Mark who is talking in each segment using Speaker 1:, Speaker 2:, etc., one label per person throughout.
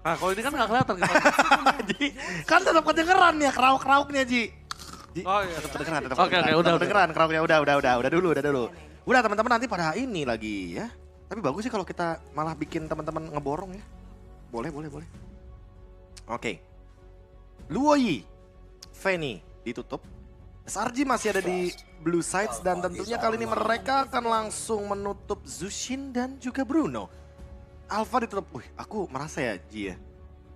Speaker 1: Nah kalau ini kan nggak kelihatan gitu.
Speaker 2: Ji, kan tetap kedengeran ya kerauk-kerauknya Ji. Ji,
Speaker 1: Oh iya.
Speaker 2: tetap kedengeran, tetap
Speaker 1: Oke,
Speaker 2: kedengeran.
Speaker 1: udah,
Speaker 2: Tetap
Speaker 1: udah.
Speaker 2: kedengeran kerauknya, udah dulu. Udah teman-teman nanti pada ini lagi ya. Tapi bagus sih kalau kita malah bikin teman-teman ngeborong ya. Boleh. Oke. Luoyi, Fanny ditutup. SRG masih ada di Blue Sides dan tentunya kali ini mereka akan langsung menutup Zushin dan juga Bruno. Alpha ditutup. Wih, aku merasa ya Ji ya.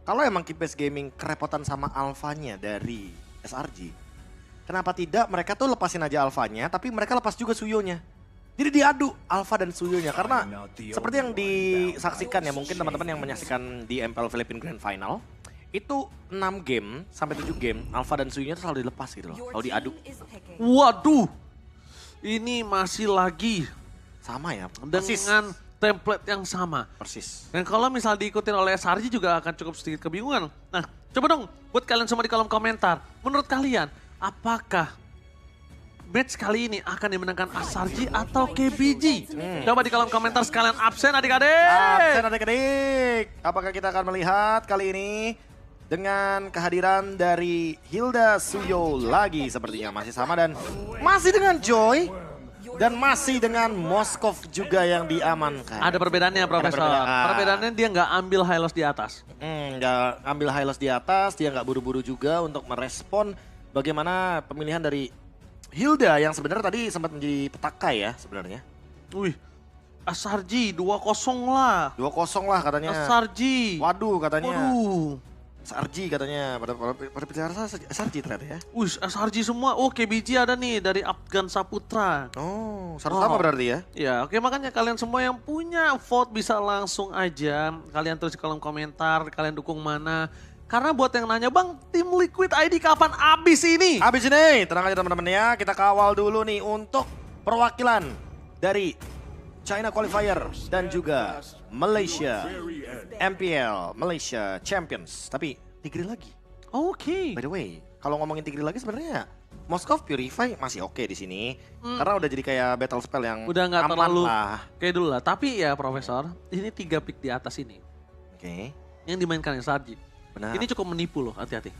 Speaker 2: Kalau emang Keepers Gaming kerepotan sama alfanya dari SRG, kenapa tidak mereka tuh lepasin aja alfanya tapi mereka lepas juga Suyonya. Jadi diadu Alpha dan Suyonya karena seperti yang disaksikan ya mungkin teman-teman yang menyaksikan di MPL Philippine Grand Final itu 6 game sampai 7 game Alpha dan Suyonya tuh selalu dilepas gitu loh. Kalau diadu
Speaker 1: Waduh, ini masih lagi
Speaker 2: sama ya.
Speaker 1: dengan template yang sama.
Speaker 2: Persis.
Speaker 1: Dan kalau misal diikutin oleh SRG juga akan cukup sedikit kebingungan. Nah, coba dong buat kalian semua di kolom komentar. Menurut kalian, apakah match kali ini akan dimenangkan SRG atau KBG? Coba di kolom komentar sekalian absen adik-adik.
Speaker 2: Absen adik-adik. Apakah kita akan melihat kali ini dengan kehadiran dari Hilda Suyo lagi sepertinya masih sama dan masih dengan Joy dan masih dengan Moskov juga yang diamankan.
Speaker 1: Ada perbedaannya Profesor.
Speaker 2: perbedaan.
Speaker 1: Perbedaannya dia nggak ambil high loss di atas.
Speaker 2: Nggak ambil high loss di atas, dia nggak buru-buru juga untuk merespon bagaimana pemilihan dari Hilda yang sebenarnya tadi sempat menjadi petaka ya sebenarnya.
Speaker 1: Wih, SRG 2-0 lah.
Speaker 2: 2-0 lah katanya.
Speaker 1: SRG.
Speaker 2: Waduh katanya.
Speaker 1: Waduh.
Speaker 2: SRG katanya, pada bicara SRG ternyata ya.
Speaker 1: Wih, SRG semua. Oh, KBG ada nih dari Afgan Saputra.
Speaker 2: Oh, sama berarti ya.
Speaker 1: Ya, oke makanya kalian semua yang punya vote bisa langsung aja. Kalian tulis di kolom komentar, kalian dukung mana. Karena buat yang nanya, Bang, tim Liquid ID kapan abis ini?
Speaker 2: Habis ini, tenang aja teman-teman ya, kita kawal dulu nih untuk perwakilan dari China Qualifier dan juga Malaysia MPL Malaysia Champions. Tapi Tigre lagi.
Speaker 1: Oke.
Speaker 2: By the way, kalau ngomongin Tigre lagi sebenarnya Moskov Purify masih oke di sini. Karena udah jadi kayak battle spell yang
Speaker 1: Udah nggak
Speaker 2: aman
Speaker 1: terlalu
Speaker 2: lah.
Speaker 1: kayak dulu lah. Tapi ya Profesor, ini 3 pick di atas ini
Speaker 2: Oke,
Speaker 1: yang dimainkan SRG.
Speaker 2: benar.
Speaker 1: Ini cukup menipu loh, hati-hati.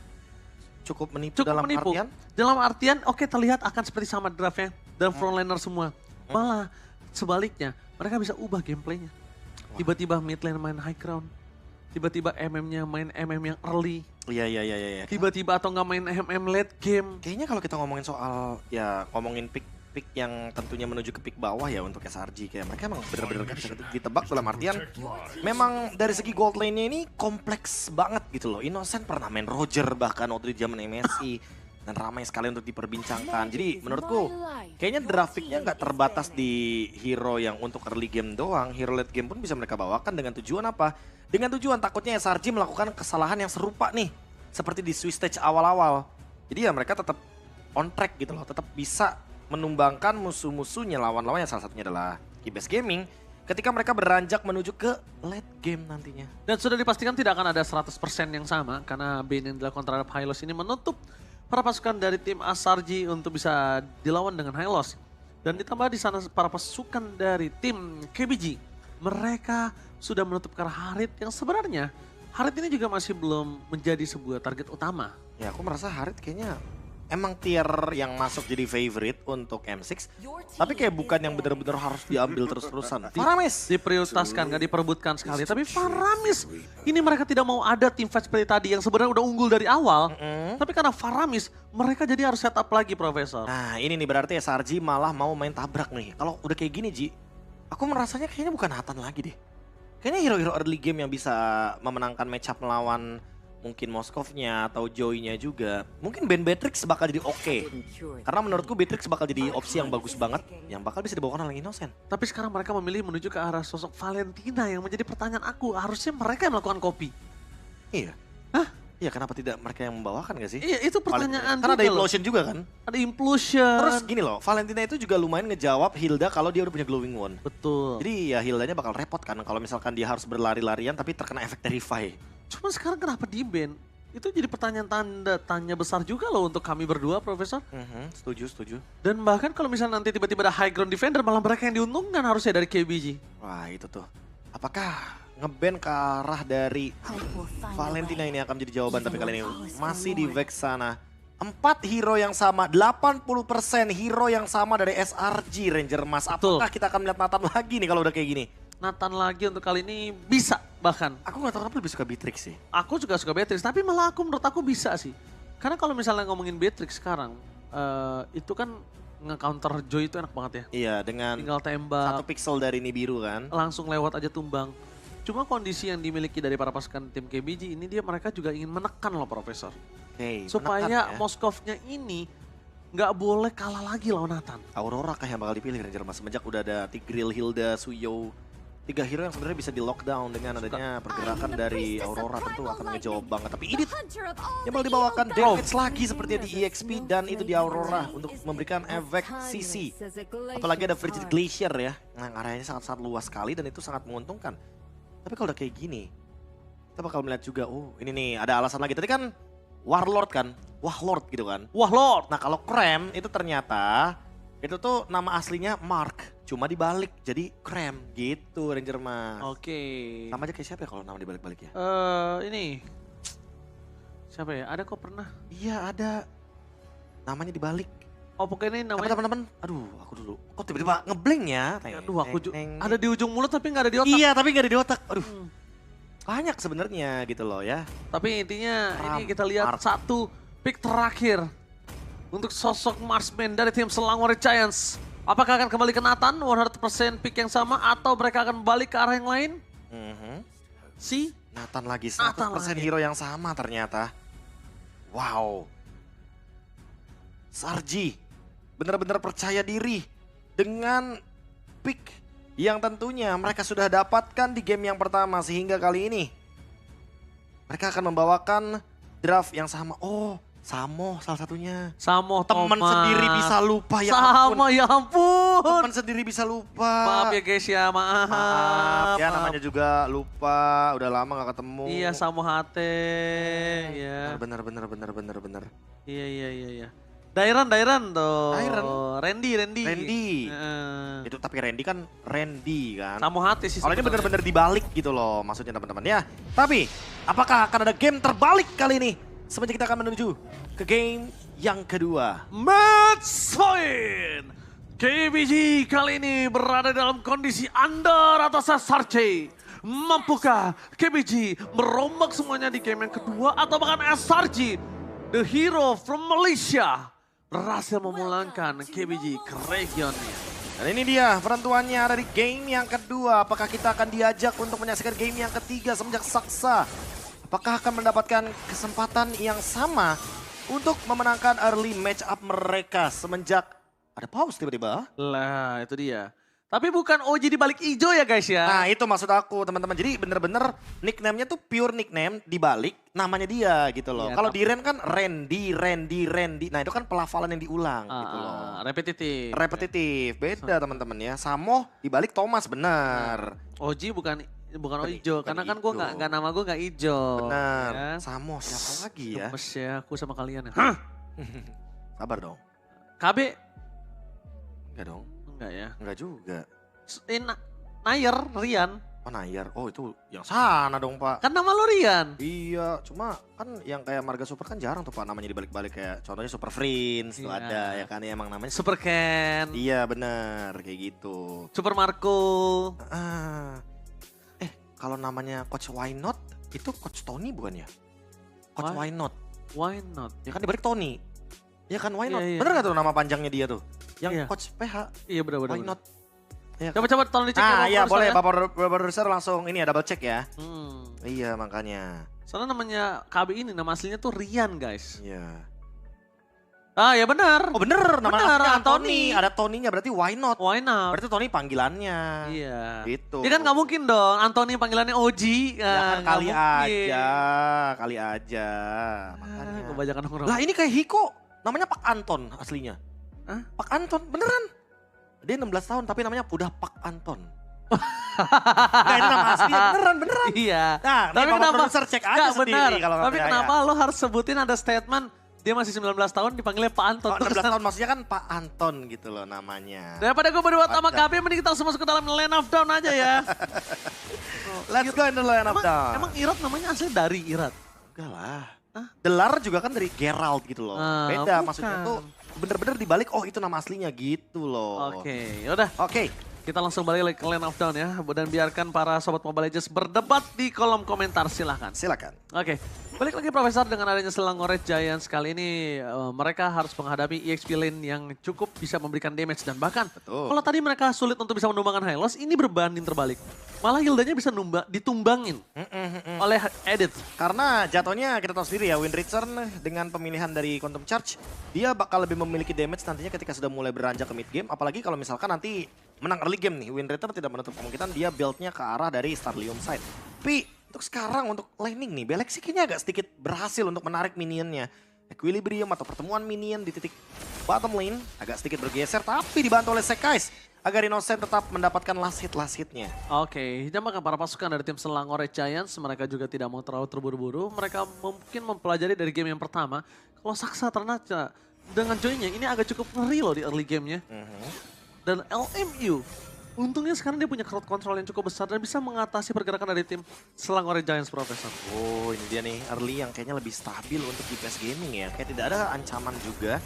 Speaker 2: cukup menipu
Speaker 1: Cukup
Speaker 2: dalam
Speaker 1: menipu.
Speaker 2: artian.
Speaker 1: Dalam artian, oke terlihat akan seperti sama draftnya dan frontliner semua. Malah sebaliknya, mereka bisa ubah gameplaynya. Tiba-tiba mid lane main high ground. Tiba-tiba MM-nya main MM yang early.
Speaker 2: Iya.
Speaker 1: Tiba-tiba atau nggak main MM late game.
Speaker 2: Kayaknya kalau kita ngomongin soal ya ngomongin pick yang tentunya menuju ke pick bawah ya untuk SRG kayak mereka emang bener-bener gak bisa ditebak dalam artian memang dari segi gold lane-nya ini kompleks banget gitu loh. Innocent pernah main Roger bahkan waktu di zaman MSI dan ramai sekali untuk diperbincangkan. Jadi menurutku kayaknya draft pick-nya nggak terbatas di hero yang untuk early game doang. Hero late game pun bisa mereka bawakan dengan tujuan apa? Dengan tujuan takutnya SRG melakukan kesalahan yang serupa nih seperti di Swiss stage awal-awal. Jadi ya mereka tetap on track gitu loh, tetap bisa menumbangkan musuh-musuhnya lawan-lawannya, salah satunya adalah Keepers Gaming ketika mereka beranjak menuju ke late game nantinya.
Speaker 1: Dan sudah dipastikan tidak akan ada 100% yang sama karena ban yang dilakukan terhadap Hylos ini menutup para pasukan dari tim SRG untuk bisa dilawan dengan Hylos. Dan ditambah di sana para pasukan dari tim KBG, mereka sudah menutup ke arah Harit yang sebenarnya Harit ini juga masih belum menjadi sebuah target utama.
Speaker 2: Ya aku merasa Harit kayaknya emang tier yang masuk jadi favorite untuk M6. Tapi kayak bukan yang benar-benar harus diambil terus-terusan. Faramis!
Speaker 1: Diprioritaskan, gak diperebutkan sekali. Tapi Faramis, ini mereka tidak mau ada tim fight seperti tadi yang sebenarnya udah unggul dari awal. Tapi karena Faramis, mereka jadi harus setup lagi Profesor.
Speaker 2: Nah ini nih berarti SRG malah mau main tabrak nih. Kalau udah kayak gini Ji, aku merasanya kayaknya bukan Hatan lagi deh. Kayaknya hero-hero early game yang bisa memenangkan matchup melawan mungkin Moskovnya atau Joy-nya juga. Mungkin Ben Beatrix bakal jadi oke. Karena menurutku Beatrix bakal jadi opsi yang bagus banget. Yang bakal bisa dibawakan oleh Innocent.
Speaker 1: Tapi sekarang mereka memilih menuju ke arah sosok Valentina yang menjadi pertanyaan aku. Harusnya mereka yang melakukan copy.
Speaker 2: Iya.
Speaker 1: Hah?
Speaker 2: Iya kenapa tidak mereka yang membawakan gak sih?
Speaker 1: Iya itu pertanyaan
Speaker 2: Karena ada
Speaker 1: juga loh.
Speaker 2: implosion juga kan.
Speaker 1: Ada implosion.
Speaker 2: Terus gini loh, Valentina itu juga lumayan ngejawab Hilda kalau dia udah punya glowing wand.
Speaker 1: Betul.
Speaker 2: Jadi ya Hildanya bakal repot kan kalau misalkan dia harus berlari-larian tapi terkena efek Terrify.
Speaker 1: Cuma sekarang kenapa di ban? Itu jadi pertanyaan tanda tanya besar juga loh untuk kami berdua, Profesor.
Speaker 2: Setuju.
Speaker 1: Dan bahkan kalau misalnya nanti tiba-tiba ada high ground defender, malah mereka yang diuntungkan harusnya dari KBG.
Speaker 2: Wah itu tuh. Apakah ngeband ke arah dari Valentina ini akan menjadi jawaban, tapi kali ini masih di Vexana. 4 hero yang sama, 80% hero yang sama dari SRG Ranger Mas. Apakah kita akan melihat Nathan lagi nih kalau udah kayak gini?
Speaker 1: Nathan lagi untuk kali ini bisa bahkan.
Speaker 2: Aku gak tahu kenapa lebih suka Beatrix sih.
Speaker 1: Aku juga suka Beatrix, tapi malah menurut aku bisa sih. Karena kalau misalnya ngomongin Beatrix sekarang, itu kan nge-counter Joy itu enak banget ya.
Speaker 2: Iya, dengan
Speaker 1: Tinggal tembak,
Speaker 2: 1 pixel dari Nibiru kan.
Speaker 1: langsung lewat aja tumbang. Cuma kondisi yang dimiliki dari para pasukan tim KBG ini mereka juga ingin menekan loh Profesor.
Speaker 2: Oke,
Speaker 1: Supaya
Speaker 2: menekan ya.
Speaker 1: Moskovnya ini nggak boleh kalah lagi lawan Nathan.
Speaker 2: Aurora kah yang bakal dipilih Ranger Mas semenjak udah ada Tigreal, Hilda, Suyo. 3 hero yang sebenarnya bisa di lockdown dengan adanya pergerakan dari Aurora, tentu akan ngejawab banget. Tapi ini yang bakal dibawakan damage lagi seperti di EXP dan itu di Aurora untuk memberikan efek CC. Apalagi ada Frigid Glacier ya, nah areanya sangat-sangat luas sekali dan itu sangat menguntungkan. Tapi kalau udah kayak gini, kita bakal melihat juga, oh ini nih ada alasan lagi. Tadi kan Warlord kan, Wahlord gitu kan.
Speaker 1: Wah Lord!
Speaker 2: Nah kalau Krem itu ternyata, itu tuh nama aslinya Mark, cuma dibalik jadi Krem gitu Ranger Mas.
Speaker 1: Oke.
Speaker 2: Sama aja kayak siapa ya kalau nama dibalik-balik ya?
Speaker 1: Ini siapa ya? Ada kok pernah?
Speaker 2: Iya ada, namanya dibalik.
Speaker 1: Oh pokoknya ini
Speaker 2: Apa
Speaker 1: namanya.
Speaker 2: teman-teman? Aduh aku dulu, kok tiba-tiba ngeblank ya?
Speaker 1: Aduh aku
Speaker 2: Teng, teng.
Speaker 1: ada di ujung mulut tapi nggak ada di otak.
Speaker 2: Iya tapi gak ada di otak, aduh.
Speaker 1: Hmm.
Speaker 2: Banyak sebenarnya gitu loh ya.
Speaker 1: Tapi intinya
Speaker 2: Ram,
Speaker 1: ini kita lihat
Speaker 2: Mark.
Speaker 1: satu pick terakhir untuk sosok marksman dari tim Selangor Giants. Apakah akan kembali ke Nathan 100% pick yang sama atau mereka akan balik ke arah yang lain? Si
Speaker 2: Nathan lagi, 100%
Speaker 1: Nathan lagi.
Speaker 2: hero yang sama ternyata. Wow. Sarji benar-benar percaya diri dengan pick yang tentunya mereka sudah dapatkan di game yang pertama, sehingga kali ini mereka akan membawakan draft yang sama. Oh, Samo salah satunya.
Speaker 1: Samo
Speaker 2: Teman
Speaker 1: Thomas.
Speaker 2: sendiri bisa lupa, ya ampun.
Speaker 1: Sama ya ampun.
Speaker 2: Teman sendiri bisa lupa.
Speaker 1: Maaf ya guys ya, maaf.
Speaker 2: Maaf ya,
Speaker 1: Maaf.
Speaker 2: namanya juga lupa, udah lama gak ketemu.
Speaker 1: Iya Samo Hate. Ya.
Speaker 2: Bener.
Speaker 1: Iya. Dairan tuh.
Speaker 2: Dairan.
Speaker 1: Randy.
Speaker 2: Randy.
Speaker 1: Heeh.
Speaker 2: Itu tapi Randy kan Randy kan.
Speaker 1: Samo Hate sih.
Speaker 2: Kalau ini
Speaker 1: sebenarnya.
Speaker 2: bener-bener dibalik gitu loh maksudnya teman-teman ya. Tapi apakah akan ada game terbalik kali ini? Semenjak kita akan menuju ke game yang kedua.
Speaker 1: Match point. KBG kali ini berada dalam kondisi under atas SRC. Mampukah KBG merombak semuanya di game yang kedua atau bahkan SRG, the hero from Malaysia, berhasil memulangkan KBG ke regionnya.
Speaker 2: Dan ini dia penentuannya ada di game yang kedua. Apakah kita akan diajak untuk menyaksikan game yang ketiga semenjak Saksa? Apakah akan mendapatkan kesempatan yang sama untuk memenangkan early match up mereka semenjak ada pause tiba-tiba?
Speaker 1: Lah itu dia. Tapi bukan OG di balik ijo ya guys ya.
Speaker 2: Nah itu maksud aku teman-teman. Jadi bener-bener nickname-nya tuh pure nickname dibalik namanya dia gitu loh.
Speaker 1: Iya,
Speaker 2: Kalau di Ren kan Randy. Nah itu kan pelafalan yang diulang gitu loh.
Speaker 1: Repetitif.
Speaker 2: Repetitif, beda teman-teman ya. Samo dibalik Thomas benar.
Speaker 1: OG bukan
Speaker 2: Bukan
Speaker 1: ijo,
Speaker 2: bukan
Speaker 1: karena kan gue
Speaker 2: ijo.
Speaker 1: nggak nama gue nggak ijo.
Speaker 2: Benar.
Speaker 1: Ya.
Speaker 2: Samo siapa lagi ya?
Speaker 1: Gemes ya aku sama kalian ya. Hah?
Speaker 2: Sabar dong.
Speaker 1: KB?
Speaker 2: Enggak dong.
Speaker 1: Enggak ya.
Speaker 2: Enggak juga.
Speaker 1: Nayer, Rian.
Speaker 2: Oh Nayar. Oh itu yang sana dong Pak.
Speaker 1: Kan nama lo Rian.
Speaker 2: Iya, cuma kan yang kayak Marga Super kan jarang tuh Pak namanya dibalik-balik, kayak contohnya Super Friends tuh
Speaker 1: Iya.
Speaker 2: ada ya kan, ya emang namanya.
Speaker 1: Super Ken.
Speaker 2: Iya benar kayak gitu.
Speaker 1: Super Marco.
Speaker 2: Ah. Kalau namanya Coach Why Not itu Coach Tony bukan ya? Coach
Speaker 1: Why?
Speaker 2: Why Not.
Speaker 1: Why not?
Speaker 2: Ya kan dibalik Tony. Ya kan Why
Speaker 1: Iya,
Speaker 2: Not.
Speaker 1: iya.
Speaker 2: Bener gak tuh nama panjangnya dia tuh? Yang
Speaker 1: Iya.
Speaker 2: Coach PH.
Speaker 1: Iya benar-benar.
Speaker 2: Why Not. Ya,
Speaker 1: Coba tolong dicek
Speaker 2: ah iya
Speaker 1: Bapak
Speaker 2: boleh
Speaker 1: produser
Speaker 2: Bapak Produser langsung ini ya double check ya.
Speaker 1: ya.
Speaker 2: Iya makanya.
Speaker 1: Soalnya namanya KB ini nama aslinya tuh Rian guys.
Speaker 2: Iya.
Speaker 1: Ah ya benar.
Speaker 2: Oh bener nama
Speaker 1: Bener,
Speaker 2: aslinya
Speaker 1: Anthony.
Speaker 2: Ada Tony-nya berarti Why Not.
Speaker 1: Why not?
Speaker 2: Berarti Tony panggilannya.
Speaker 1: Iya.
Speaker 2: Gitu.
Speaker 1: Ya kan nggak mungkin dong Anthony panggilannya OG.
Speaker 2: Ya kan
Speaker 1: nggak
Speaker 2: kali
Speaker 1: mungkin.
Speaker 2: aja, kali aja.
Speaker 1: Ah,
Speaker 2: Makanya.
Speaker 1: kebanyakan orang.
Speaker 2: Lah ini kayak Hiko, namanya Pak Anton aslinya.
Speaker 1: Hah?
Speaker 2: Pak Anton, beneran. Dia 16 tahun tapi namanya udah Pak Anton. Nah ini nama aslinya, beneran.
Speaker 1: Iya.
Speaker 2: Nah,
Speaker 1: Tapi
Speaker 2: tapi Bapak
Speaker 1: kenapa?
Speaker 2: Produser cek aja
Speaker 1: Nggak,
Speaker 2: sendiri
Speaker 1: benar.
Speaker 2: kalau nggak
Speaker 1: Tapi
Speaker 2: percaya.
Speaker 1: kenapa lo harus sebutin ada statement Dia masih 19 tahun dipanggilnya Pak Anton.
Speaker 2: Oh, 16 tahun maksudnya kan Pak Anton gitu loh namanya.
Speaker 1: Daripada gue berbuat sama KB, mending kita langsung masuk ke dalam Land of Dawn aja ya.
Speaker 2: Let's go in the Land of Dawn.
Speaker 1: Emang Irad namanya asli dari Irad?
Speaker 2: Enggak lah. Delar juga kan dari Geralt gitu loh. Beda
Speaker 1: bukan.
Speaker 2: maksudnya tuh bener-bener dibalik oh itu nama aslinya gitu loh.
Speaker 1: Oke, yaudah.
Speaker 2: Oke.
Speaker 1: Kita langsung balik lagi ke Land of Dawn ya. Dan biarkan para sobat Mobile Legends berdebat di kolom komentar, silahkan.
Speaker 2: Silakan.
Speaker 1: Oke, balik lagi Profesor dengan adanya Selangor Red Giants kali ini mereka harus menghadapi EXP lane yang cukup bisa memberikan damage dan bahkan
Speaker 2: Betul.
Speaker 1: kalau tadi mereka sulit untuk bisa menumbangkan Hylos, ini berbanding terbalik. Malah Hildanya bisa ditumbangin oleh Edith.
Speaker 2: Karena jatuhnya kita tahu sendiri ya, Wind Return dengan pemilihan dari Quantum Charge, dia bakal lebih memiliki damage nantinya ketika sudah mulai beranjak ke mid game. Apalagi kalau misalkan nanti menang early game nih, Wind Return tidak menutup kemungkinan dia build-nya ke arah dari Starlium side. Tapi untuk sekarang, untuk laning nih, Belex kayaknya agak sedikit berhasil untuk menarik minionnya. Equilibrium atau pertemuan minion di titik bottom lane agak sedikit bergeser, tapi dibantu oleh Sekais agar Innocent tetap mendapatkan last hitnya.
Speaker 1: Oke, jambakkan para pasukan dari tim Selangor Red Giants, mereka juga tidak mau terlalu terburu-buru. Mereka mungkin mempelajari dari game yang pertama. Kalau Saksa ternyata dengan joinnya ini agak cukup ngeri loh di early gamenya. Dan LMU, untungnya sekarang dia punya crowd control yang cukup besar dan bisa mengatasi pergerakan dari tim Selangor Red Giants, Profesor.
Speaker 2: Oh, ini dia nih early yang kayaknya lebih stabil untuk GPS Gaming ya. Kayak tidak ada ancaman juga.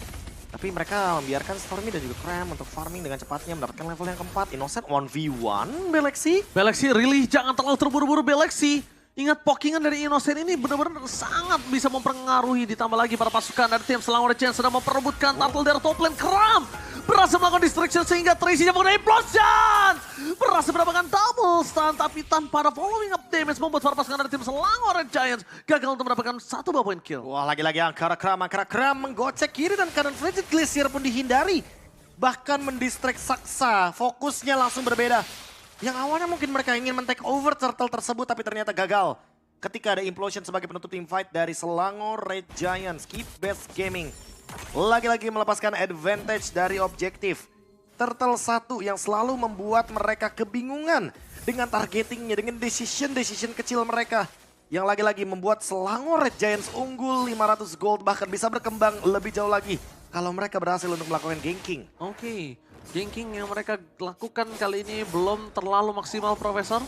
Speaker 2: Tapi mereka membiarkan Stormy dan juga Cram untuk farming dengan cepatnya mendapatkan level yang keempat. Innocent 1v1 Beleksi.
Speaker 1: Beleksi really jangan terlalu terburu-buru Beleksi. Ingat pokingan dari Innocent ini benar-benar sangat bisa mempengaruhi, ditambah lagi para pasukan dari tim Selangor Red Giants sedang memperebutkan turtle dari top lane. Cram berhasil melakukan distraction sehingga Tracy menggunakan implosion. Berhasil mendapatkan double stun tapi tanpa ada following up damage membuat para pasukan dari tim Selangor Red Giants gagal untuk mendapatkan satu buah poin kill.
Speaker 2: Wah, lagi-lagi Angkara Kram menggocek kiri dan kanan Frigid Glacier pun dihindari. Bahkan mendistract Saksa, fokusnya langsung berbeda. Yang awalnya mungkin mereka ingin men-take over turtle tersebut tapi ternyata gagal. Ketika ada implosion sebagai penutup team fight dari Selangor Red Giants, Keep Best Gaming lagi-lagi melepaskan advantage dari objektif. Turtle 1 yang selalu membuat mereka kebingungan dengan targetingnya, dengan decision kecil mereka. Yang lagi-lagi membuat Selangor Red Giants unggul 500 gold bahkan bisa berkembang lebih jauh lagi kalau mereka berhasil untuk melakukan ganking.
Speaker 1: Oke, ganking yang mereka lakukan kali ini belum terlalu maksimal, Profesor.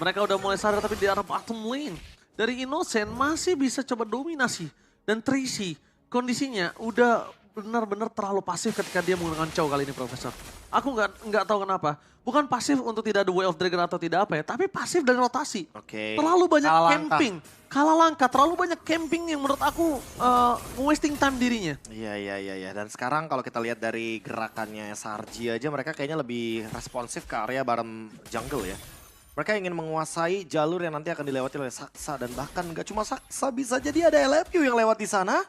Speaker 1: Mereka udah mulai sadar tapi di arah bottom lane. Dari Innocent masih bisa coba dominasi. Dan Tracy kondisinya udah benar-benar terlalu pasif ketika dia menggunakan Chow kali ini, Profesor. Aku nggak tahu kenapa. Bukan pasif untuk tidak ada Way of Dragon atau tidak apa ya, tapi pasif dari rotasi.
Speaker 2: Oke.
Speaker 1: Terlalu banyak
Speaker 2: Kalah
Speaker 1: camping. Kalah langkah, terlalu banyak camping yang menurut aku wasting time dirinya.
Speaker 2: Iya. Dan sekarang kalau kita lihat dari gerakannya SRG aja mereka kayaknya lebih responsif ke area bottom jungle ya. Mereka ingin menguasai jalur yang nanti akan dilewati oleh Saksa dan bahkan nggak cuma Saksa, bisa jadi ada LFU yang lewat di sana.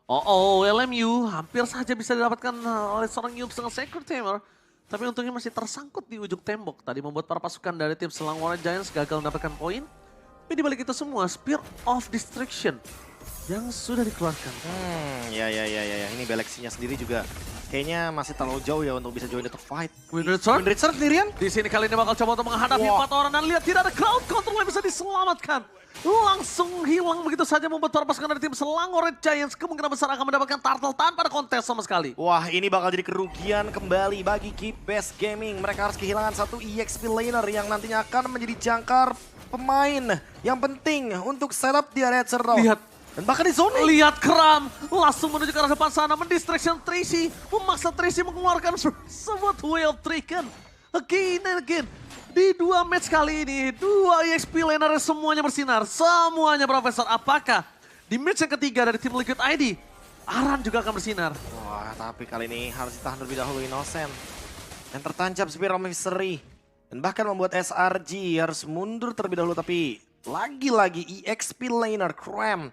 Speaker 1: LMU hampir saja bisa didapatkan oleh seorang Yubs dengan Sacred Tamer. Tapi untungnya masih tersangkut di ujung tembok. Tadi membuat para pasukan dari tim Selangor Giants gagal mendapatkan poin. Tapi dibalik itu semua, Spear of Destruction yang sudah dikeluarkan.
Speaker 2: Ya. Ini Belexinya sendiri juga kayaknya masih terlalu jauh ya untuk bisa join the fight.
Speaker 1: Wind Return
Speaker 2: sendirian?
Speaker 1: di sini kali ini bakal coba untuk menghadapi 4 orang dan lihat tidak ada crowd control yang bisa diselamatkan. Langsung hilang begitu saja membuat para pasukan dari tim Selangor Red Giants kemungkinan besar akan mendapatkan turtle tanpa ada kontes sama sekali.
Speaker 2: Wah, ini bakal jadi kerugian kembali bagi Keep Best Gaming. Mereka harus kehilangan satu EXP laner yang nantinya akan menjadi jangkar pemain yang penting untuk setup di area Cerro.
Speaker 1: Lihat.
Speaker 2: Dan bahkan di zone.
Speaker 1: Lihat Cram langsung menuju ke arah depan sana, mendistraction Tracy, memaksa Tracy mengeluarkan sebuah Way of Dragon. Again and again. Di 2 match kali ini, 2 EXP laner semuanya bersinar. Semuanya, Profesor. Apakah di match yang ketiga dari tim Liquid ID, Aran juga akan bersinar?
Speaker 2: Wah, tapi kali ini harus ditahan terlebih dahulu Innocent. Yang tertancap Spear of Mystery. Dan bahkan membuat SRG harus mundur terlebih dahulu. Tapi lagi-lagi EXP laner Cram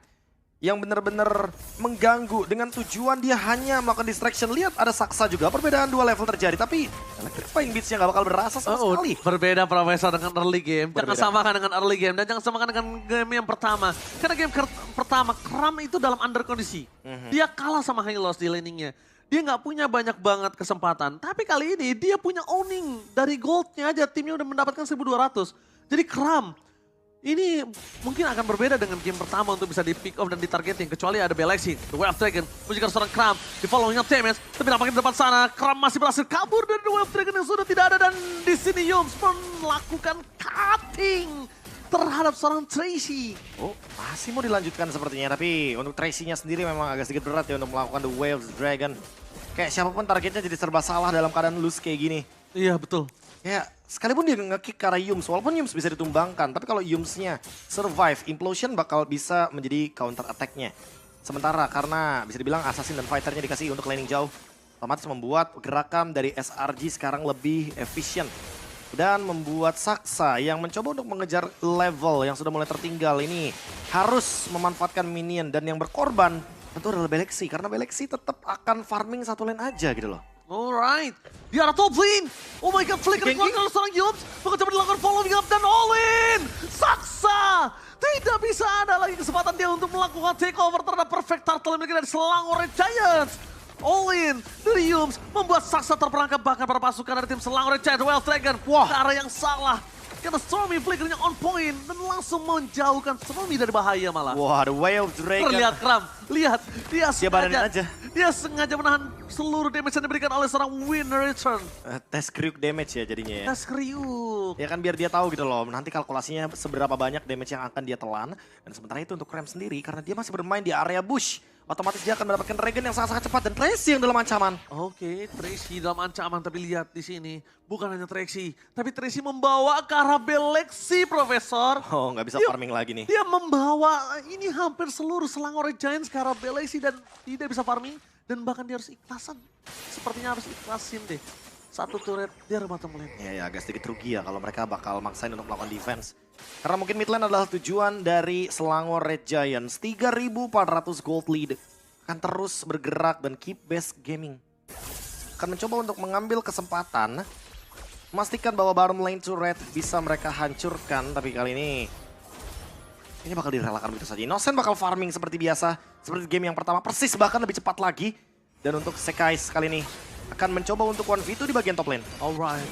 Speaker 2: yang benar-benar mengganggu dengan tujuan dia hanya melakukan distraction. Lihat ada Saksa juga, perbedaan 2 level terjadi. Tapi Electrifying Beats-nya gak bakal berasa sama sekali.
Speaker 1: Berbeda, Profesor, dengan early game.
Speaker 2: Berbeda.
Speaker 1: Jangan samakan dengan early game dan jangan samakan dengan game yang pertama. Karena game pertama, Cram itu dalam under kondisi. Dia kalah sama Hylos di laningnya. Dia nggak punya banyak banget kesempatan. Tapi kali ini dia punya owning dari goldnya aja. Timnya udah mendapatkan 1.200. Jadi Cram Ini mungkin akan berbeda dengan game pertama untuk bisa di pick off dan di targeting. Kecuali ada Bellexi, The Way of Dragon, menunjukkan seorang Kram di following up damage. Tapi nampaknya di depan sana, Kram masih berhasil kabur dari The Way of Dragon yang sudah tidak ada. Dan di sini Yums melakukan cutting terhadap seorang Tracy.
Speaker 2: Oh, masih mau dilanjutkan sepertinya. Tapi untuk Tracy-nya sendiri memang agak sedikit berat ya untuk melakukan The Way of Dragon. Kayak siapapun targetnya jadi serba salah dalam keadaan loose kayak gini.
Speaker 1: Iya betul.
Speaker 2: Ya, sekalipun dia nge-kick ke arah Yums, walaupun Yums bisa ditumbangkan, tapi kalau Yums-nya survive, Implosion bakal bisa menjadi counter attack-nya. Sementara karena bisa dibilang Assassin dan Fighter-nya dikasih untuk laning jauh, otomatis membuat gerakan dari SRG sekarang lebih efisien. Dan membuat Saksa yang mencoba untuk mengejar level yang sudah mulai tertinggal ini harus memanfaatkan minion, dan yang berkorban tentu adalah Bellexi, karena Bellexi tetap akan farming satu lane aja gitu loh.
Speaker 1: Alright, di arah top lane. Oh my god, flicker keluarkan oleh seorang Yums. Mencoba dilakukan following up dan all in. Saksa, tidak bisa ada lagi kesempatan dia untuk melakukan takeover terhadap perfect turtle yang dimiliki dari Selangor Red Giants. All in dari Yums membuat Saksa terperangkap, bahkan para pasukan dari tim Selangor Red Giants, Wild Dragon. Wah, ke arah yang salah. Karena Stormy flickernya on point dan langsung menjauhkan Stormy dari bahaya malah.
Speaker 2: Wah, The Way of Dragon.
Speaker 1: Terlihat Kram, lihat dia
Speaker 2: badanin aja.
Speaker 1: Dia sengaja menahan seluruh damage yang diberikan oleh seorang Win Return.
Speaker 2: Tes kriuk damage ya jadinya ya.
Speaker 1: Tes kriuk.
Speaker 2: Ya kan biar dia tahu gitu loh, nanti kalkulasinya seberapa banyak damage yang akan dia telan. Dan sementara itu untuk Kram sendiri, karena dia masih bermain di area bush, otomatis dia akan mendapatkan regen yang sangat-sangat cepat dan Tracy yang dalam ancaman.
Speaker 1: Oke, Tracy dalam ancaman, tapi lihat di sini bukan hanya Tracy, tapi Tracy membawa ke arah Bellexi, Profesor.
Speaker 2: Oh, nggak bisa farming lagi nih.
Speaker 1: Dia membawa ini hampir seluruh Selangor Giants ke arah Bellexi dan tidak bisa farming, dan bahkan dia harus ikhlasan. Sepertinya harus ikhlasin deh. Satu turret dia bottom lane.
Speaker 2: Ya, agak sedikit rugi ya kalau mereka bakal maksain untuk melakukan defense. Karena mungkin mid lane adalah tujuan dari Selangor Red Giants. 3.400 gold lead. Akan terus bergerak dan keep base gaming. Akan mencoba untuk mengambil kesempatan. Memastikan bahwa bottom lane turret bisa mereka hancurkan. Tapi kali ini bakal direlakan begitu saja. Innocent bakal farming seperti biasa. Seperti game yang pertama, persis bahkan lebih cepat lagi. Dan untuk Sekais kali ini akan mencoba untuk 1v2 di bagian top lane.
Speaker 1: Alright,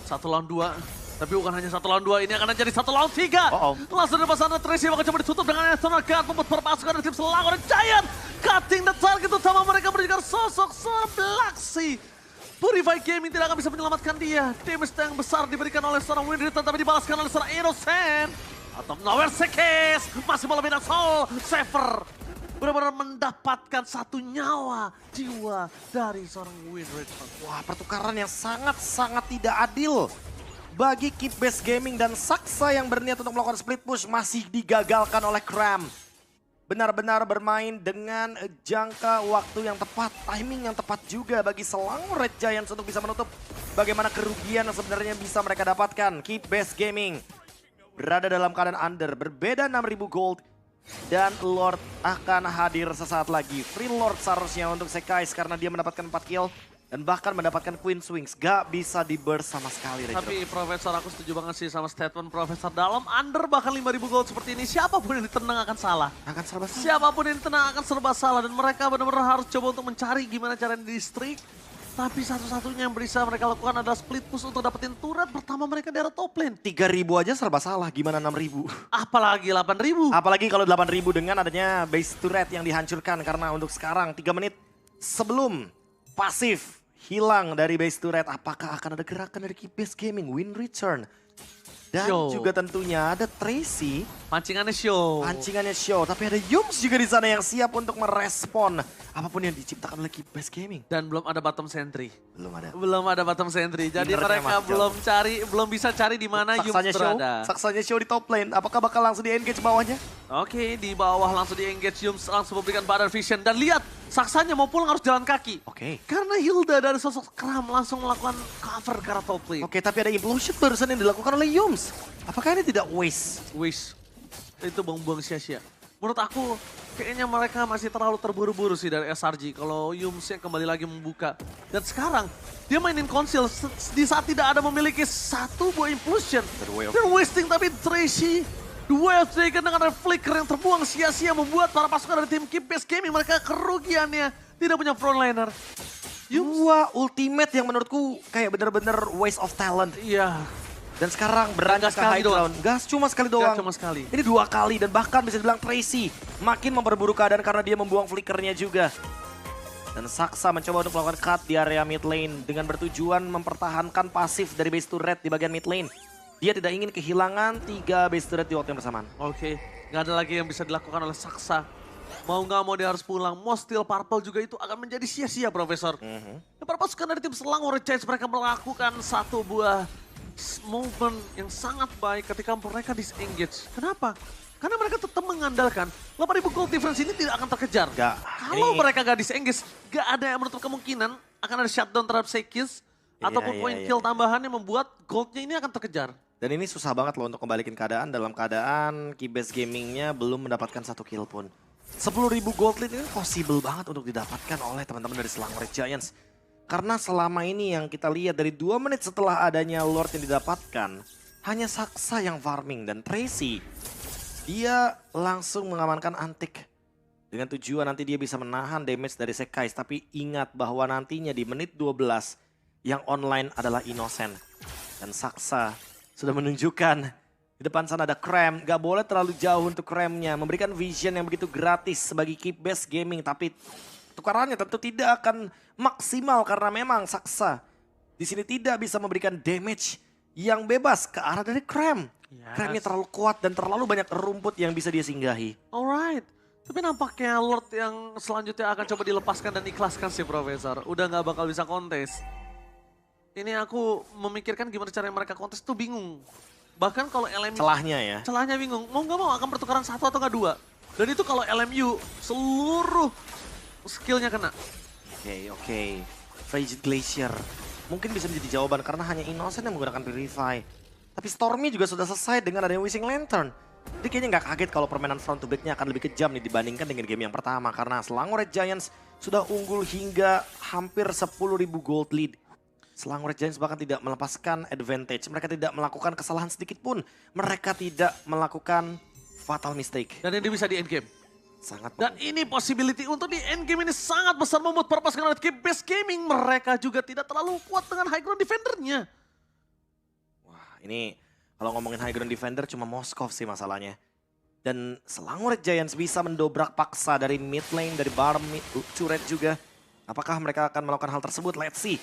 Speaker 1: 1 lawan 2. Tapi bukan hanya 1 lawan 2, ini akan jadi 1 lawan 3. Langsung dari sana Tracy bakal coba ditutup dengan Eternal Guard, membuat perpasukan dari tim Selangor Giant. Cutting the target utama mereka berikan sosok seorang Bellexi. Purify Gaming tidak akan bisa menyelamatkan dia. Damage yang besar diberikan oleh seorang Winritan, tapi dibalaskan oleh seorang Innocent. Atau Nowhere Sekes, masih melebihi Soul Saver. Benar-benar mendapatkan satu nyawa jiwa dari seorang Winritan.
Speaker 2: Wah, pertukaran yang sangat-sangat tidak adil bagi Keep Base Gaming, dan Saksa yang berniat untuk melakukan split push masih digagalkan oleh Kram. Benar-benar bermain dengan jangka waktu yang tepat, timing yang tepat juga bagi Selangor Red Giants untuk bisa menutup bagaimana kerugian yang sebenarnya bisa mereka dapatkan. Keep Base Gaming berada dalam keadaan under, berbeda 6.000 gold. Dan Lord akan hadir sesaat lagi. Free Lord seharusnya untuk Sekais karena dia mendapatkan 4 kill. Dan bahkan mendapatkan Queen Swings. Gak bisa di burst sama sekali.
Speaker 1: Tapi Profesor, aku setuju banget sih sama statement Profesor. Dalam under bahkan 5.000 gold seperti ini, siapapun yang ditendang akan salah.
Speaker 2: Akan serba salah.
Speaker 1: Siapapun yang ditendang akan serba salah. Dan mereka benar-benar harus coba untuk mencari gimana cara di streak. Tapi satu-satunya yang bisa mereka lakukan adalah split push untuk dapetin turret pertama mereka di arah top lane.
Speaker 2: 3.000 aja serba salah, gimana 6.000?
Speaker 1: Apalagi 8.000.
Speaker 2: Apalagi kalau 8.000 dengan adanya base turret yang dihancurkan. Karena untuk sekarang 3 menit sebelum pasif hilang dari base turret, apakah akan ada gerakan dari Keep Base Gaming, Win Return? Dan juga tentunya ada Tracy.
Speaker 1: Pancingannya show.
Speaker 2: Pancingannya show, tapi ada Yums juga di sana yang siap untuk merespon apapun yang diciptakan oleh Keep Base Gaming.
Speaker 1: Dan belum ada bottom sentry.
Speaker 2: Belum ada
Speaker 1: bottom sentry. Jadi mereka belum bisa cari di mana Yums berada.
Speaker 2: Saksanya show di top lane. Apakah bakal langsung di-engage bawahnya?
Speaker 1: Oke, di bawah langsung di-engage Yums, langsung memberikan Battle Vision. Dan lihat, Saksanya mau pulang harus jalan kaki. Karena Hilda dari sosok Kram langsung melakukan cover ke arah top lane.
Speaker 2: Tapi ada Implosion barusan yang dilakukan oleh Yums. Apakah ini tidak waste?
Speaker 1: Waste. Itu buang-buang sia-sia. Menurut aku, kayaknya mereka masih terlalu terburu-buru sih dari SRG. Kalau Yums yang kembali lagi membuka. Dan sekarang, dia mainin konsil di saat tidak ada memiliki satu buah Implosion. Dan wasting, tapi Tracy, The Way of Dragon dengan flicker yang terbuang sia-sia membuat para pasukan dari tim Keep Base Gaming mereka kerugiannya tidak punya frontliner.
Speaker 2: Dua ultimate yang menurutku kayak bener-bener waste of talent.
Speaker 1: Iya.
Speaker 2: Dan sekarang beranjak
Speaker 1: Gas
Speaker 2: ke
Speaker 1: sekali
Speaker 2: high ground. Gas cuma sekali doang.
Speaker 1: Gak cuma sekali.
Speaker 2: Ini 2 kali dan bahkan bisa dibilang Tracy makin memperburuk keadaan karena dia membuang flickernya juga. Dan Saksa mencoba untuk melakukan cut di area mid lane dengan bertujuan mempertahankan pasif dari base turret di bagian mid lane. Dia tidak ingin kehilangan 3 base turret di waktu yang bersamaan.
Speaker 1: Oke, nggak ada lagi yang bisa dilakukan oleh Saksa. Mau nggak mau dia harus pulang. Mau steal purple juga itu akan menjadi sia-sia, Profesor. Dan para pasukan dari tim Selangor Giants mereka melakukan satu buah movement yang sangat baik ketika mereka disengage. Kenapa? Karena mereka tetap mengandalkan 8.000 gold difference ini tidak akan terkejar.
Speaker 2: Nggak,
Speaker 1: Kalau
Speaker 2: ini-
Speaker 1: mereka nggak disengage, nggak ada yang menutup kemungkinan akan ada shutdown terhadap Sekis. Ataupun poin kill tambahan yang membuat goldnya ini akan terkejar.
Speaker 2: Dan ini susah banget loh untuk kembalikan keadaan dalam keadaan Keybase Gamingnya belum mendapatkan 1 kill pun. 10.000 gold lead ini possible banget untuk didapatkan oleh teman-teman dari Selangor Giants. Karena selama ini yang kita lihat dari 2 menit setelah adanya Lord yang didapatkan, hanya Saksa yang farming dan Tracy. Dia langsung mengamankan Antik. Dengan tujuan nanti dia bisa menahan damage dari Sekais. Tapi ingat bahwa nantinya di menit 12 yang online adalah Innocent. Dan Saksa sudah menunjukkan di depan sana ada Cram. Gak boleh terlalu jauh untuk Cramnya. Memberikan vision yang begitu gratis sebagai Keybase Gaming. Tapi tukarannya tentu tidak akan maksimal karena memang Saksa di sini tidak bisa memberikan damage yang bebas ke arah dari Cram.
Speaker 1: Yes.
Speaker 2: Cramnya terlalu kuat dan terlalu banyak rumput yang bisa dia singgahi.
Speaker 1: Alright. Tapi nampaknya Lord yang selanjutnya akan coba dilepaskan dan ikhlaskan sih, Profesor. Udah nggak bakal bisa kontes. Ini aku memikirkan gimana caranya mereka kontes tuh bingung. Bahkan kalau LMU...
Speaker 2: Celahnya ya.
Speaker 1: Celahnya bingung. Mau nggak mau akan pertukaran 1 atau nggak 2. Dan itu kalau LMU seluruh skillnya kena.
Speaker 2: Oke. Frigid Glacier. Mungkin bisa menjadi jawaban karena hanya Innocent yang menggunakan Purify. Tapi Stormy juga sudah selesai dengan adanya Wishing Lantern. Jadi kayaknya nggak kaget kalau permainan front to back-nya akan lebih kejam nih dibandingkan dengan game yang pertama. Karena Selangor Giants sudah unggul hingga hampir 10.000 gold lead. Selangor Giants bahkan tidak melepaskan advantage. Mereka tidak melakukan kesalahan sedikit pun. Mereka tidak melakukan fatal mistake.
Speaker 1: Dan ini bisa di endgame.
Speaker 2: Sangat
Speaker 1: Dan ini possibility untuk di endgame ini sangat besar membuat para pasukan dari Keybase Gaming. Mereka juga tidak terlalu kuat dengan high ground defendernya.
Speaker 2: Wah, ini kalau ngomongin high ground defender cuma Moskov sih masalahnya. Dan Selangor Giants bisa mendobrak paksa dari mid lane, dari bottom mid turret juga. Apakah mereka akan melakukan hal tersebut? Let's see.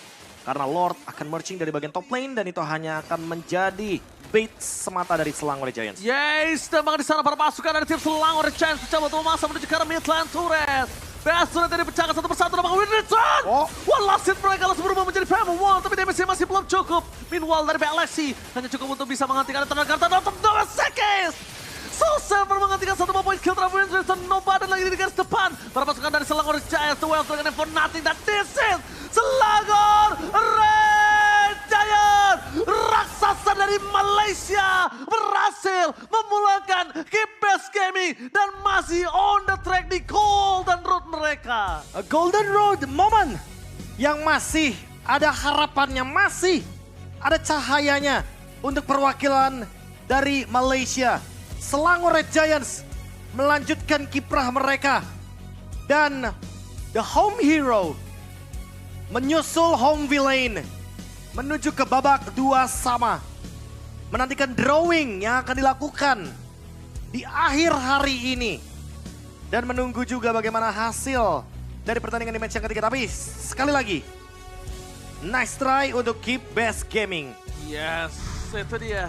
Speaker 2: Karena Lord akan marching dari bagian top lane dan itu hanya akan menjadi bait semata dari Selangor Giants.
Speaker 1: Yes, dan bahkan di sana para pasukan dari tim Selangor Giants mencoba untuk memasang menuju ke arah mid lane turret. Best turret yang dipecahkan satu persatu dan bahkan win return. One last hit mereka langsung berubah menjadi Famo Wall, tapi damage-nya masih belum cukup. Meanwhile dari Alexi hanya cukup untuk bisa menghentikan tenaga kartu untuk 2 seconds. Silver menghentikan 1 poin kill terakhir win return. Nobadan lagi di garis depan. Para pasukan dari Selangor Giants, the Wild Dragon for nothing. Dan this is Selangor Red Giant. Raksasa dari Malaysia berhasil memulangkan Keybase Gaming dan masih on the track di Golden Road mereka.
Speaker 2: A Golden Road moment yang masih ada harapannya, masih ada cahayanya untuk perwakilan dari Malaysia. Selangor Red Giants melanjutkan kiprah mereka dan the home hero menyusul home villain menuju ke babak 2 sama. Menantikan drawing yang akan dilakukan di akhir hari ini. Dan menunggu juga bagaimana hasil dari pertandingan di match yang ketiga. Tapi sekali lagi, nice try untuk Keybase Gaming.
Speaker 1: Yes, itu dia.